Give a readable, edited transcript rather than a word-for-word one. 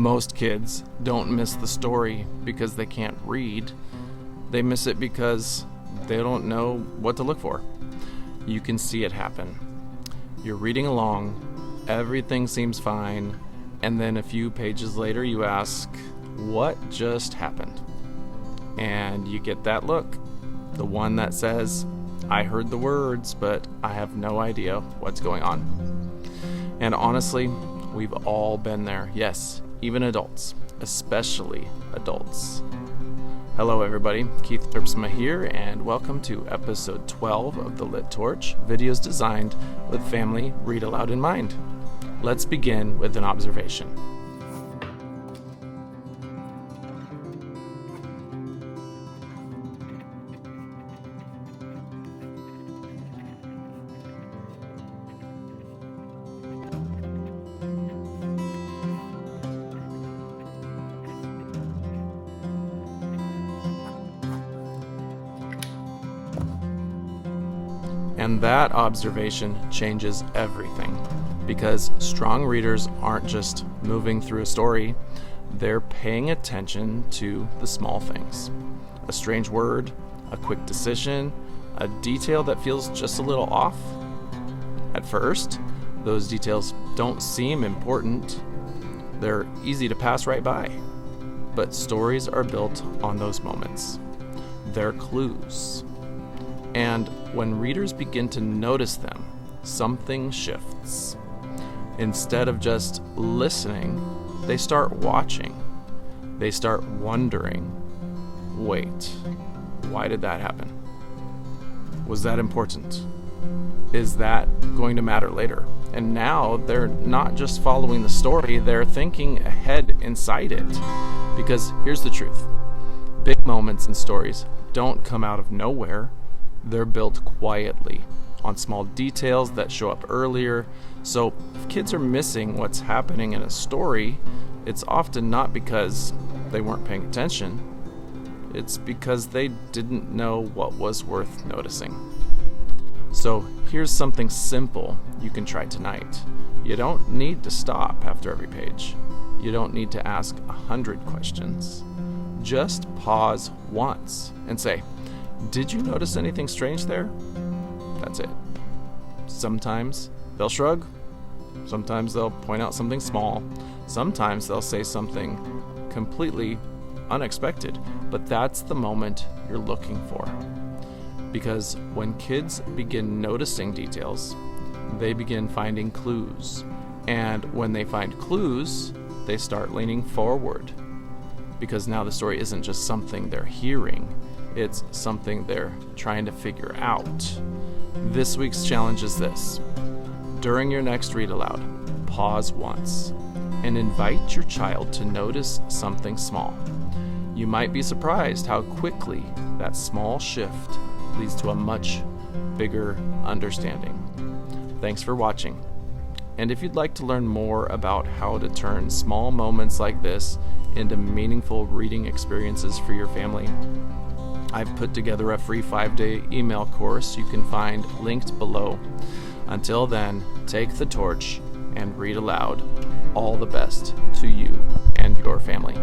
Most kids don't miss the story because they can't read. They miss it because they don't know what to look for. You can see it happen. You're reading along, everything seems fine, and then a few pages later you ask, what just happened? And you get that look, the one that says, I heard the words, but I have no idea what's going on. And honestly, we've all been there. Yes, even adults, especially adults. Hello everybody, Keith Terpsma here, and welcome to episode 12 of The Lit Torch, videos designed with family read aloud in mind. Let's begin with an observation. And that observation changes everything, because strong readers aren't just moving through a story, they're paying attention to the small things. A strange word, a quick decision, a detail that feels just a little off. At first, those details don't seem important. They're easy to pass right by. But stories are built on those moments. They're clues. And when readers begin to notice them, something shifts. Instead of just listening, they start watching. They start wondering, wait, why did that happen? Was that important? Is that going to matter later? And now they're not just following the story, they're thinking ahead inside it. Because here's the truth. Big moments in stories don't come out of nowhere. They're built quietly on small details that show up earlier. So if kids are missing what's happening in a story, it's often not because they weren't paying attention. It's because they didn't know what was worth noticing. So here's something simple you can try tonight. You don't need to stop after every page. You don't need to ask 100 questions. Just pause once and say, did you notice anything strange there? That's it. Sometimes they'll shrug. Sometimes they'll point out something small. Sometimes they'll say something completely unexpected. But that's the moment you're looking for. Because when kids begin noticing details, they begin finding clues. And when they find clues, they start leaning forward. Because now the story isn't just something they're hearing. It's something they're trying to figure out. This week's challenge is this. During your next read aloud, pause once and invite your child to notice something small. You might be surprised how quickly that small shift leads to a much bigger understanding. Thanks for watching. And if you'd like to learn more about how to turn small moments like this into meaningful reading experiences for your family, I've put together a free 5-day email course you can find linked below. Until then, take the torch and read aloud. All the best to you and your family.